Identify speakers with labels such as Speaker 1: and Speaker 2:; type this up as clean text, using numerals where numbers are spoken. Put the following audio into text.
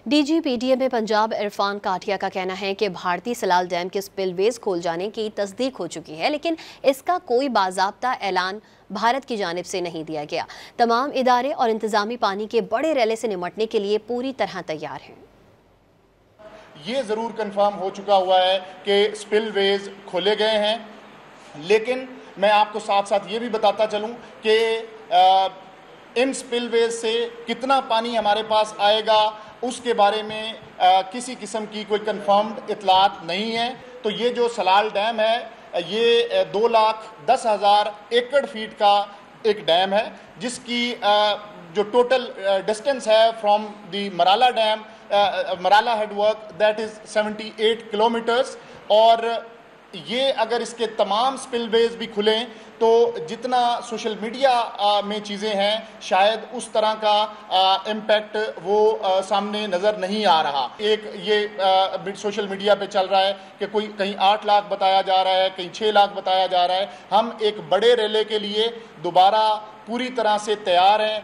Speaker 1: डीजीपीडीए में पंजाब इरफान काठिया का कहना है कि भारतीय सलाल डैम के स्पिलवेज खोल जाने की तस्दीक हो चुकी है, लेकिन इसका कोई बाज़ाब्ता ऐलान भारत की जानिब से नहीं दिया गया। तमाम इदारे और इंतजामी पानी के बड़े रैले से निपटने के लिए पूरी तरह तैयार हैं।
Speaker 2: ये ज़रूर कंफर्म हो चुका हुआ है कि स्पिलवेज खोले गए हैं, लेकिन मैं आपको साथ साथ ये भी बताता चलूँ कि इन स्पिलवेज से कितना पानी हमारे पास आएगा उसके बारे में किसी किस्म की कोई कंफर्म्ड इतलात नहीं है। तो ये जो सलाल डैम है ये 2,10,000 एकड़ फीट का एक डैम है, जिसकी जो टोटल डिस्टेंस है from the Marala dam, Marala headwork, that is 78 kilometres. और ये अगर इसके तमाम स्पिलवेज भी खुलें तो जितना सोशल मीडिया में चीज़ें हैं शायद उस तरह का इम्पैक्ट वो सामने नज़र नहीं आ रहा। एक ये सोशल मीडिया पे चल रहा है कि कोई कहीं 8 लाख बताया जा रहा है, कहीं 6 लाख बताया जा रहा है। हम एक बड़े रैले के लिए दोबारा पूरी तरह से तैयार हैं।